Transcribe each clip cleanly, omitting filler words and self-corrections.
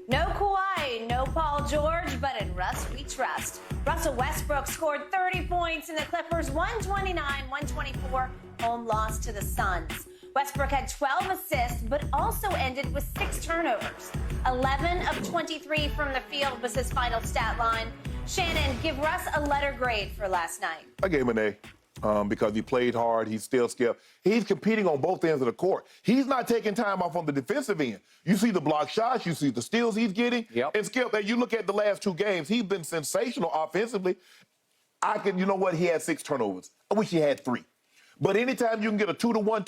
No Kawhi, no Paul George, but in Russ we trust. Russell Westbrook scored 30 points in the Clippers' 129-124 home loss to the Suns. Westbrook had 12 assists, but also ended with 6 turnovers. 11 of 23 from the field was his final stat line. Shannon, give Russ a letter grade for last night. I gave him an A because he played hard. He's still skilled. He's competing on both ends of the court. He's not taking time off on the defensive end. You see the block shots. You see the steals he's getting. Yep. And Skip, and you look at the last 2 games, he's been sensational offensively. You know what? He had 6 turnovers. I wish he had 3. But anytime you can get a 2-to-1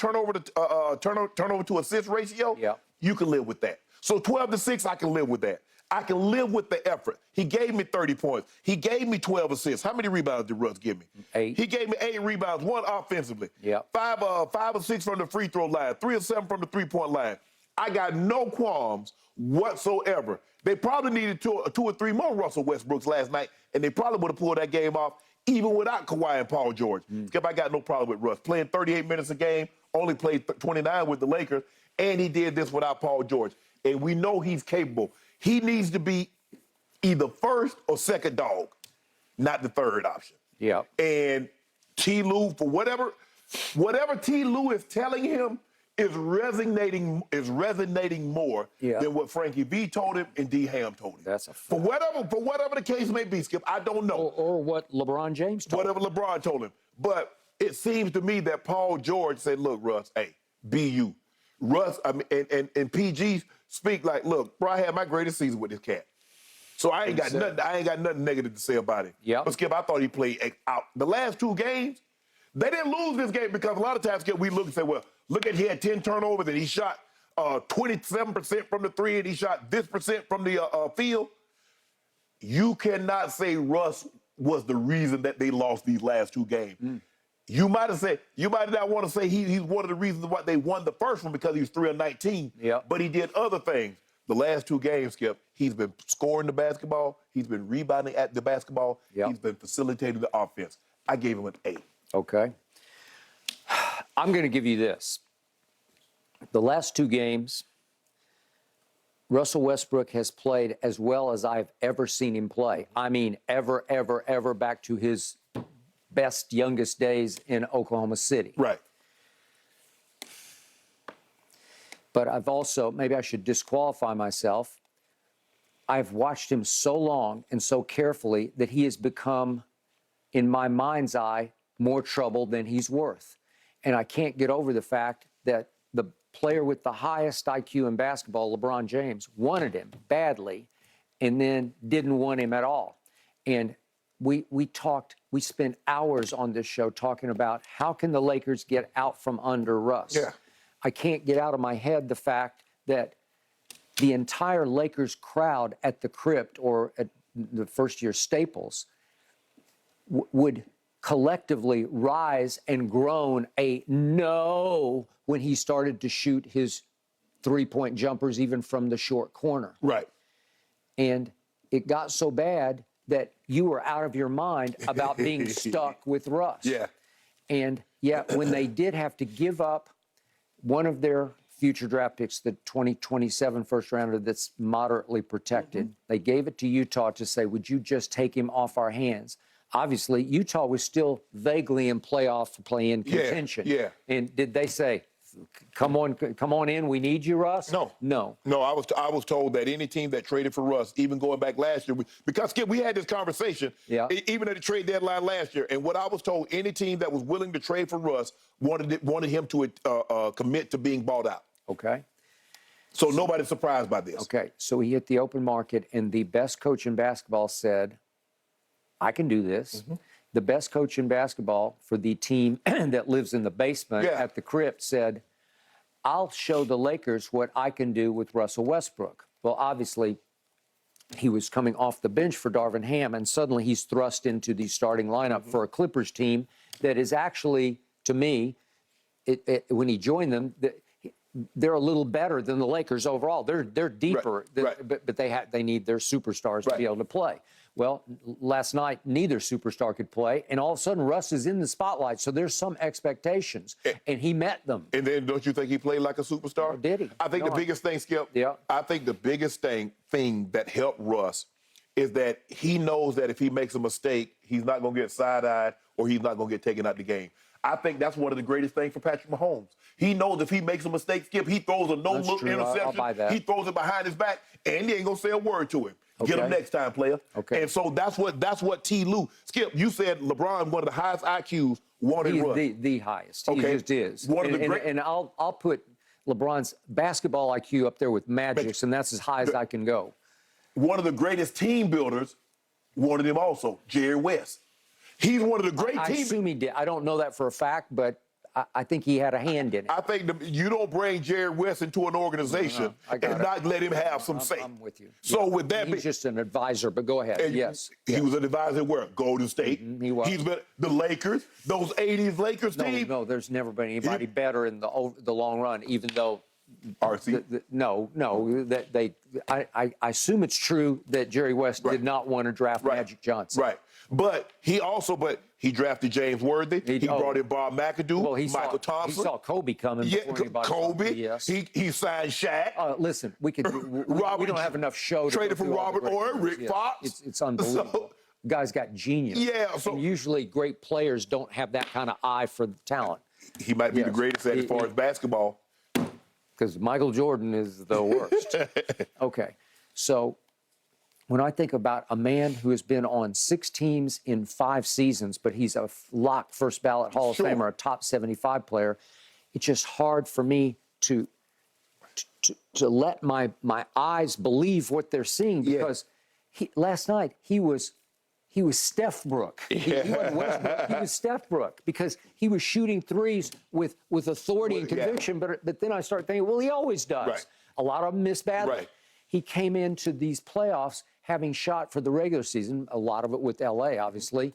turnover to assist ratio, yep, you can live with that. So 12-6, I can live with that. I can live with the effort. He gave me 30 points. He gave me 12 assists. How many rebounds did Russ give me? 8. He gave me 8 rebounds, 1 offensively. Yep. 5 or 6 from the free throw line, 3 or 7 from the three-point line. I got no qualms whatsoever. They probably needed 2 or 3 more Russell Westbrooks last night, and they probably would have pulled that game off even without Kawhi and Paul George. Skip, I got no problem with Russ. Playing 38 minutes a game, only played 29 with the Lakers, and he did this without Paul George. And we know he's capable. He needs to be either first or second dog, not the third option. Yeah. And T. Lue, for whatever T. Lue is telling him, is resonating more than what Frankie V told him and D. Ham told him. That's a fact. For whatever the case may be, Skip, I don't know. Or what LeBron James told him. Whatever LeBron told him. But it seems to me that Paul George said, look, Russ, hey, be you. Russ, and PG speak like, look, bro, I had my greatest season with this cat. So I ain't got nothing negative to say about it. Yeah. But Skip, I thought he played out. The last 2 games, they didn't lose this game because a lot of times, Skip, we look and say, well, look at he had 10 turnovers and he shot 27% from the 3 and he shot this percent from the field. You cannot say Russ was the reason that they lost these last 2 games. You might not want to say he's one of the reasons why they won the first one because he was 3 of 19. Yep. But he did other things. The last 2 games, Skip, he's been scoring the basketball. He's been rebounding at the basketball. Yep. He's been facilitating the offense. I gave him an A. Okay. I'm going to give you this. The last 2 games, Russell Westbrook has played as well as I've ever seen him play. I mean, ever back to his best, youngest days in Oklahoma City. Right. But I've also, maybe I should disqualify myself. I've watched him so long and so carefully that he has become, in my mind's eye, more trouble than he's worth. And I can't get over the fact that the player with the highest IQ in basketball, LeBron James, wanted him badly and then didn't want him at all. And we spent hours on this show talking about how can the Lakers get out from under Russ. Yeah. I can't get out of my head the fact that the entire Lakers crowd at the Crypt or at the first-year Staples would collectively rise and groan a no when he started to shoot his 3-point jumpers even from the short corner. Right. And it got so bad that you were out of your mind about being stuck with Russ. Yeah. And yet when they did have to give up one of their future draft picks, the 2027 first rounder that's moderately protected, they gave it to Utah to say, would you just take him off our hands? Obviously, Utah was still vaguely in playoff play-in contention. Yeah. And did they say, come on in, we need you, Russ? No. No. No, I was told that any team that traded for Russ, even going back last year, because Skip, we had this conversation, even at the trade deadline last year, and what I was told, any team that was willing to trade for Russ wanted him to commit to being bought out. Okay. So nobody's surprised by this. Okay, so he hit the open market, and the best coach in basketball said, I can do this. The best coach in basketball for the team that lives in the basement at the Crypt said, I'll show the Lakers what I can do with Russell Westbrook. Well, obviously, he was coming off the bench for Darvin Ham, and suddenly he's thrust into the starting lineup for a Clippers team that is actually, to me, when he joined them, they're a little better than the Lakers overall. They're deeper, right. but they need their superstars to be able to play. Well, last night, neither superstar could play, and all of a sudden, Russ is in the spotlight, so there's some expectations, and he met them. And then don't you think he played like a superstar? Oh, did he? I think the biggest thing, Skip, Yeah. I think the biggest thing that helped Russ is that he knows that if he makes a mistake, he's not going to get side-eyed or he's not going to get taken out the game. I think that's one of the greatest things for Patrick Mahomes. He knows if he makes a mistake, Skip, he throws a no-look interception. I'll buy that. He throws it behind his back, and he ain't going to say a word to him. Get him next time, player. Okay. And so that's what T. Lue. Skip, you said LeBron, one of the highest IQs, wanted Russ. The highest. Okay. He just is. One of the great. And I'll put LeBron's basketball IQ up there with Magic's, and that's as high as I can go. One of the greatest team builders wanted him also, Jerry West. He's one of the great I team. assume he did. I don't know that for a fact, but I think he had a hand in it. I think you don't bring Jerry West into an organization and not let him have some say. I'm with you. So with that, he's just an advisor. But go ahead. Yes, he was an advisor where Golden State. He was. He's been the Lakers, those '80s Lakers team. No, there's never been anybody better in the long run. Even though RC. I assume it's true that Jerry West did not want to draft Magic Johnson. Right. But he drafted James Worthy. He brought in Bob McAdoo, Michael Thompson. He saw Kobe coming before anybody Kobe. saw him. Yes. He signed Shaq. Listen, we don't have enough show to traded for Robert Orr, Rick Fox. It's unbelievable. Guy's got genius. Yeah. So and usually great players don't have that kind of eye for the talent. He might be the greatest as far as basketball. Because Michael Jordan is the worst. Okay. So when I think about a man who has been on 6 teams in 5 seasons, but he's a locked first ballot Hall of Famer, a top 75 player, it's just hard for me to let my eyes believe what they're seeing because last night he was Steph Brook. He wasn't Westbrook. He was Steph Brook because he was shooting threes with authority and conviction. But then I start thinking, well, he always does. Right. A lot of them miss badly. Right. He came into these playoffs having shot for the regular season, a lot of it with LA, obviously,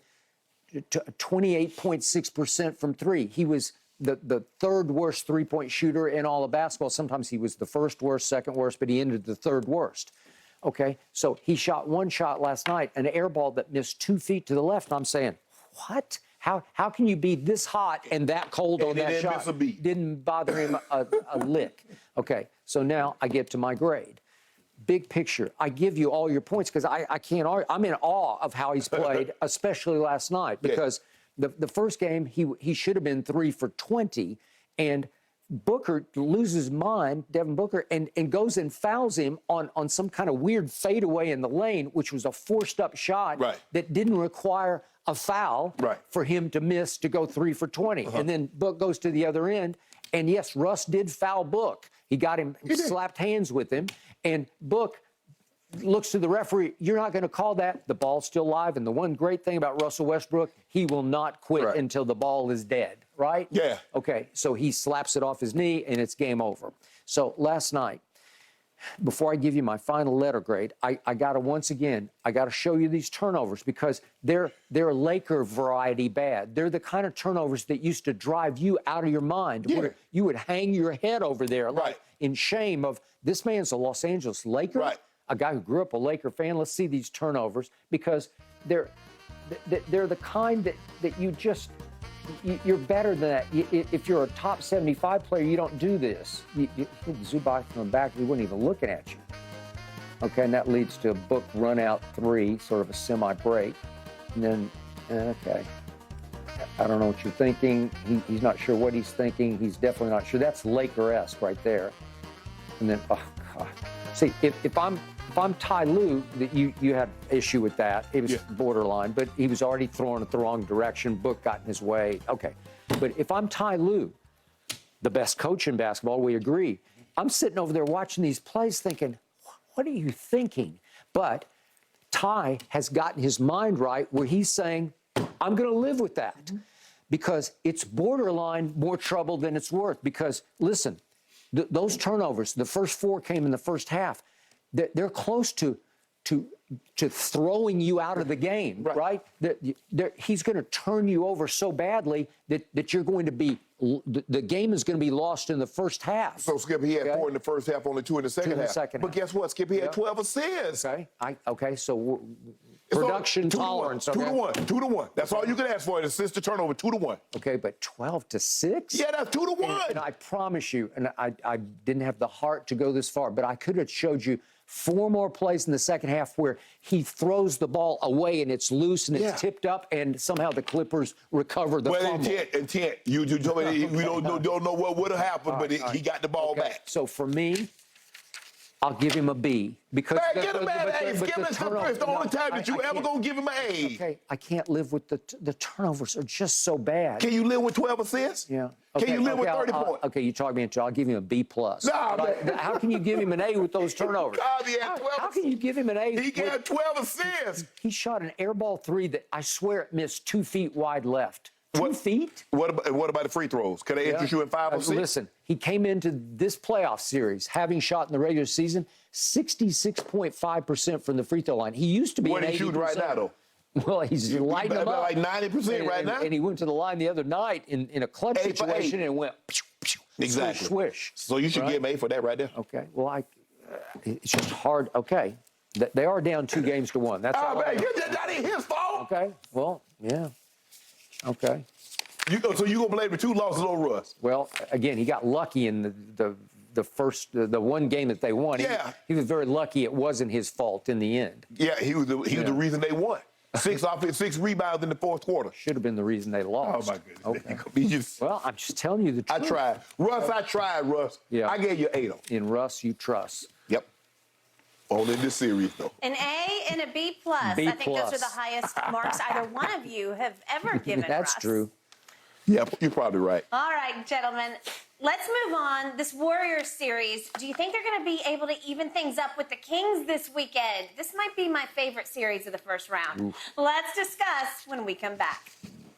28.6% from 3. He was the third worst three-point shooter in all of basketball. Sometimes he was the first worst, second worst, but he ended the third worst. Okay, so he shot one shot last night, an air ball that missed 2 feet to the left. I'm saying, what? How can you be this hot and that cold on that shot? Miss a beat. Didn't bother him a lick. Okay, so now I get to my grade. Big picture, I give you all your points because I can't argue. I'm in awe of how he's played, especially last night, because the first game he should have been 3 for 20, and Booker loses his mind, Devin Booker, and goes and fouls him on some kind of weird fadeaway in the lane, which was a forced-up shot that didn't require a foul for him to miss to go 3 for 20. And then Book goes to the other end, and yes, Russ did foul Book. He got him, slapped hands with him, and Book looks to the referee, you're not going to call that. The ball's still live, and the one great thing about Russell Westbrook, he will not quit until the ball is dead, right? Yeah. Okay, so he slaps it off his knee, and it's game over. So last night, before I give you my final letter grade, I got to show you these turnovers because they're Laker variety bad. They're the kind of turnovers that used to drive you out of your mind, where you would hang your head over there like in shame of, this man's a Los Angeles Laker, a guy who grew up a Laker fan. Let's see these turnovers because they're the kind that you just, you're better than that. If you're a top 75 player, you don't do this. Zubac from the back, he wasn't even looking at you. Okay, and that leads to a Book run out 3, sort of a semi-break. And then, okay, I don't know what you're thinking. He's not sure what he's thinking. He's definitely not sure. That's Laker-esque right there. And then, oh, God. See, if I'm Ty Lue, that you had issue with that. It was borderline, but he was already throwing it the wrong direction. Book got in his way. Okay. But if I'm Ty Lue, the best coach in basketball, we agree. I'm sitting over there watching these plays thinking, what are you thinking? But Ty has gotten his mind right where he's saying, I'm going to live with that because it's borderline more trouble than it's worth. Because, listen, those turnovers, the first 4 came in the first half. They're close to throwing you out of the game, right? He's going to turn you over so badly that you're going to be, the game is going to be lost in the first half. So, Skip, he had 4 in the first half, only 2 in the second half. But guess what, Skip? He had 12 assists. Okay, so Production Two to tolerance. one. Okay? 2 to 1. 2 to 1. That's all you can ask for. An assist to turnover. 2 to 1. Okay, but 12-6? Yeah, that's 2 to 1. And I promise you, and I didn't have the heart to go this far, but I could have showed you 4 more plays in the second half where he throws the ball away and it's loose and it's tipped up, and somehow the Clippers recover the fumble. Intent. You told me we don't know what would have happened, but he got the ball back. So for me, I'll give him a B because Man, get him an A. Give him it's the only time that you ever gonna give him an A. Okay, I can't live with the turnovers are just so bad. Can you live with 12 assists? Yeah. Can you live with 30 points? Okay, you talk me into. I'll give him a B plus. Nah, how can you give him an A with those turnovers? God, he had 12 How can you give him an A? He got 12 assists. He shot an air ball 3 that I swear it missed 2 feet wide left. 2 feet? What about the free throws? Could they interest you in 5 or 6? Listen, he came into this playoff series having shot in the regular season 66.5% from the free throw line. He used to be What an 80%. he shooting right now, though? Well, he's lighting them up. Like 90% right now? And he went to the line the other night in a clutch 8 for 8. situation and went Exactly. swish. So you should give him A for that right there. Okay. Well, it's just hard. Okay. They are down 2 games to 1. That's all. Man, that ain't his fault. Okay. Well, yeah. Okay. So you gonna blame the 2 losses on Russ? Well, again, he got lucky in the one game that they won. Yeah. He was very lucky. It wasn't his fault in the end. Yeah, he was the reason they won. 6 rebounds in the fourth quarter. Should have been the reason they lost. Oh my goodness. Okay. Well, I'm just telling you the truth. I tried. Russ. Yeah. I gave you 8 on. In Russ, you trust. Yep. Only in this series, though. An A and a B plus. B I think those are plus. the highest marks either one of you have ever given That's Russ. true. Yeah, you're probably right. All right, gentlemen, let's move on. This Warriors series, do you think they're going to be able to even things up with the Kings this weekend? This might be my favorite series of the first round. Let's discuss when we come back.